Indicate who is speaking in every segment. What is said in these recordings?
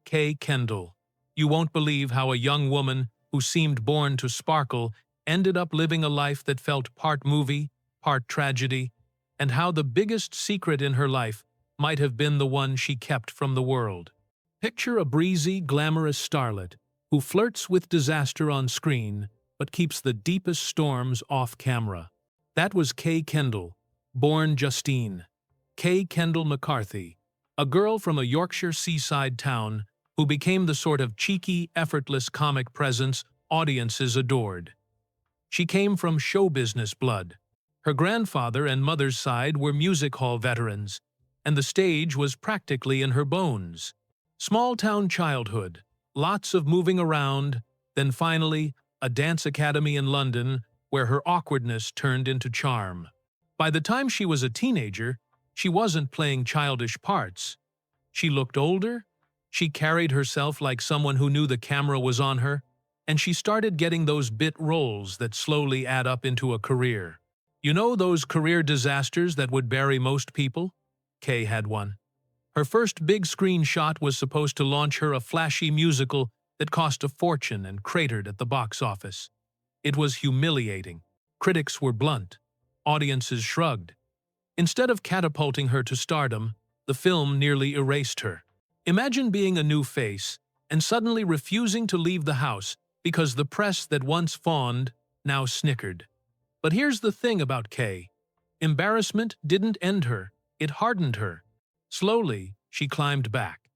Speaker 1: Kay Kendall. You won't believe how a young woman who seemed born to sparkle ended up living a life that felt part movie, part tragedy, and how the biggest secret in her life might have been the one she kept from the world. Picture a breezy, glamorous starlet who flirts with disaster on screen but keeps the deepest storms off camera. That was Kay Kendall, born Justine. Kay Kendall McCarthy, a girl from a Yorkshire seaside town who became the sort of cheeky, effortless comic presence audiences adored. She came from show business blood. Her grandfather and mother's side were music hall veterans, and the stage was practically in her bones. Small-town childhood, lots of moving around, then finally a dance academy in London where her awkwardness turned into charm. By the time she was a teenager, she wasn't playing childish parts. She looked older, she carried herself like someone who knew the camera was on her, and she started getting those bit roles that slowly add up into a career. You know those career disasters that would bury most people? Kay had one. Her first big screen shot was supposed to launch her a flashy musical that cost a fortune and cratered at the box office. It was humiliating. Critics were blunt. Audiences shrugged. Instead of catapulting her to stardom, the film nearly erased her. Imagine being a new face and suddenly refusing to leave the house because the press that once fawned now snickered. But here's the thing about Kay. Embarrassment didn't end her, it hardened her. Slowly, she climbed back.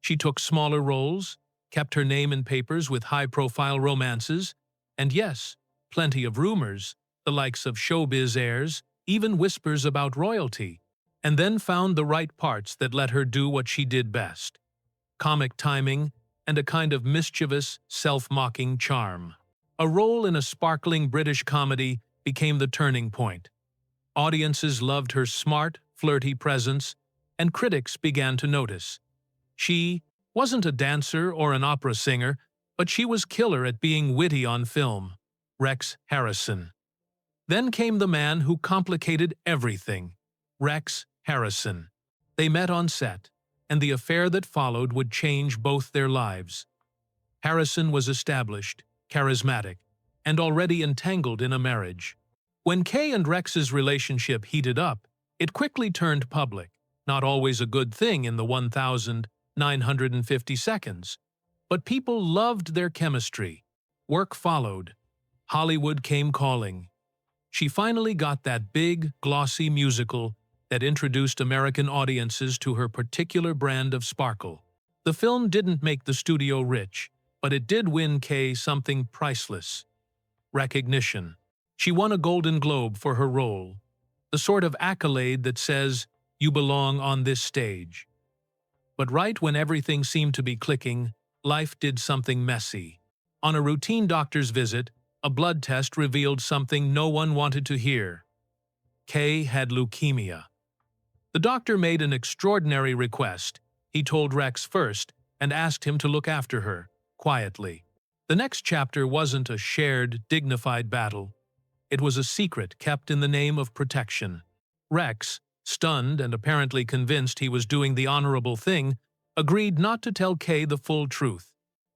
Speaker 1: She took smaller roles, kept her name in papers with high-profile romances, and yes, plenty of rumors, the likes of showbiz airs, even whispers about royalty, and then found the right parts that let her do what she did best. Comic timing and a kind of mischievous, self-mocking charm. A role in a sparkling British comedy became the turning point. Audiences loved her smart, flirty presence, and critics began to notice. She wasn't a dancer or an opera singer, but she was killer at being witty on film. Rex Harrison. Then came the man who complicated everything. Rex Harrison. They met on set, and the affair that followed would change both their lives. Harrison was established, charismatic, and already entangled in a marriage. When Kay and Rex's relationship heated up, it quickly turned public, not always a good thing in the 1,950 seconds. But people loved their chemistry. Work followed. Hollywood came calling. She finally got that big, glossy musical that introduced American audiences to her particular brand of sparkle. The film didn't make the studio rich, but it did win Kay something priceless. Recognition. She won a Golden Globe for her role, the sort of accolade that says, "You belong on this stage." But right when everything seemed to be clicking, life did something messy. On a routine doctor's visit, a blood test revealed something no one wanted to hear. Kay had leukemia. The doctor made an extraordinary request. He told Rex first and asked him to look after her, quietly. The next chapter wasn't a shared, dignified battle. It was a secret kept in the name of protection. Rex, stunned and apparently convinced he was doing the honorable thing, agreed not to tell Kay the full truth.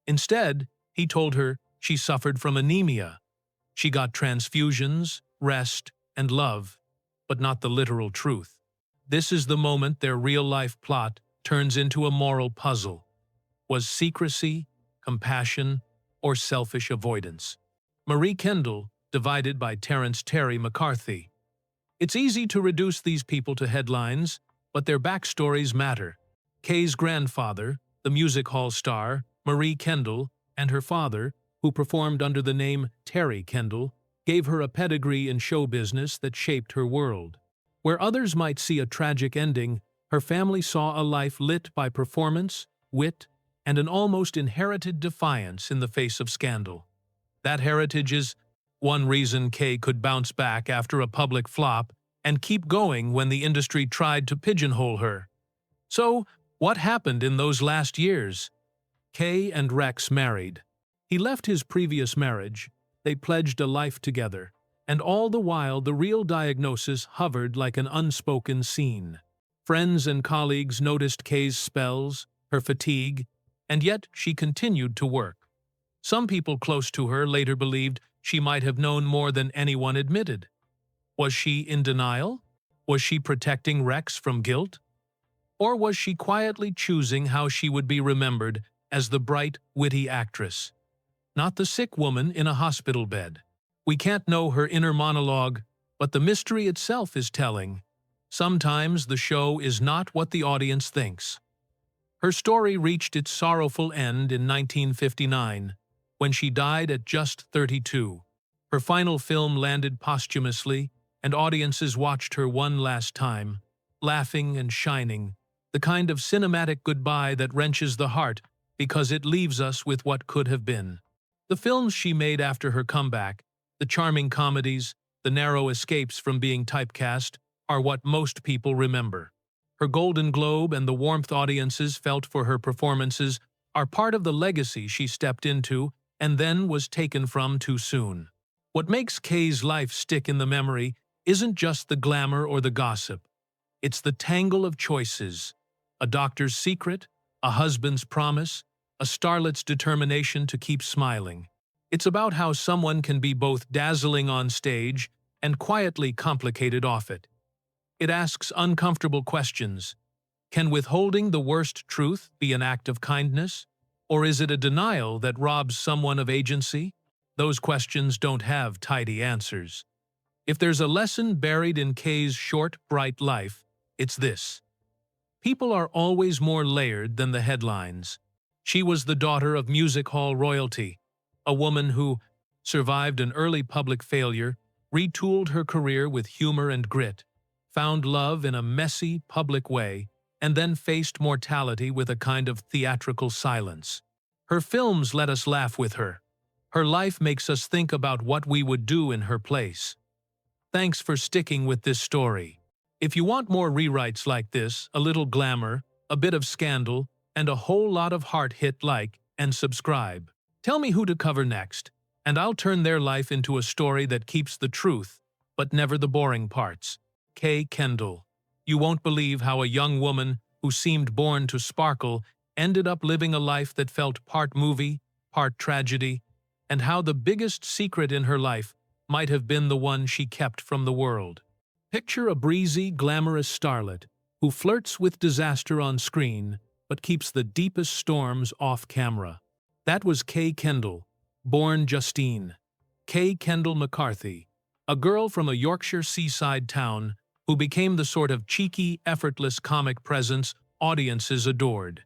Speaker 1: Instead, he told her she suffered from anemia. She got transfusions, rest, and love, but not the literal truth. This is the moment their real-life plot turns into a moral puzzle. Was secrecy, compassion, or selfish avoidance? Marie Kendall, divided by Terence Terry McCarthy. It's easy to reduce these people to headlines, but their backstories matter. Kay's grandfather, the music hall star, Marie Kendall, and her father, who performed under the name Terry Kendall, gave her a pedigree in show business that shaped her world. Where others might see a tragic ending, her family saw a life lit by performance, wit, and an almost inherited defiance in the face of scandal. That heritage is one reason Kay could bounce back after a public flop and keep going when the industry tried to pigeonhole her. So, what happened in those last years? Kay and Rex married. He left his previous marriage. They pledged a life together, and all the while the real diagnosis hovered like an unspoken scene. Friends and colleagues noticed Kay's spells, her fatigue, and yet she continued to work. Some people close to her later believed she might have known more than anyone admitted. Was she in denial? Was she protecting Rex from guilt? Or was she quietly choosing how she would be remembered as the bright, witty actress? Not the sick woman in a hospital bed. We can't know her inner monologue, but the mystery itself is telling. Sometimes the show is not what the audience thinks. Her story reached its sorrowful end in 1959, when she died at just 32. Her final film landed posthumously, and audiences watched her one last time, laughing and shining, the kind of cinematic goodbye that wrenches the heart because it leaves us with what could have been. The films she made after her comeback, the charming comedies, the narrow escapes from being typecast, are what most people remember. Her Golden Globe and the warmth audiences felt for her performances are part of the legacy she stepped into and then was taken from too soon. What makes Kay's life stick in the memory isn't just the glamour or the gossip. It's the tangle of choices: a doctor's secret, a husband's promise, a starlet's determination to keep smiling. It's about how someone can be both dazzling on stage and quietly complicated off it. It asks uncomfortable questions. Can withholding the worst truth be an act of kindness? Or is it a denial that robs someone of agency? Those questions don't have tidy answers. If there's a lesson buried in Kay's short, bright life, it's this: people are always more layered than the headlines. She was the daughter of music hall royalty, a woman who survived an early public failure, retooled her career with humor and grit, found love in a messy, public way, and then faced mortality with a kind of theatrical silence. Her films let us laugh with her. Her life makes us think about what we would do in her place. Thanks for sticking with this story. If you want more rewrites like this, a little glamour, a bit of scandal, and a whole lot of heart, hit like and subscribe. Tell me who to cover next, and I'll turn their life into a story that keeps the truth, but never the boring parts. Kendall. You won't believe how a young woman who seemed born to sparkle ended up living a life that felt part movie, part tragedy, and how the biggest secret in her life might have been the one she kept from the world. Picture a breezy, glamorous starlet who flirts with disaster on screen but keeps the deepest storms off camera. That was Kendall, born Justine. Kendall McCarthy, a girl from a Yorkshire seaside town who became the sort of cheeky, effortless comic presence audiences adored.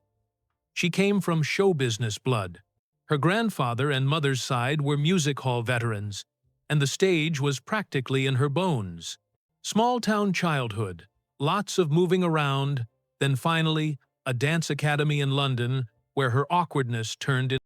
Speaker 1: She came from show business blood. Her grandfather and mother's side were music hall veterans, and the stage was practically in her bones. Small-town childhood, lots of moving around, then finally a dance academy in London where her awkwardness turned into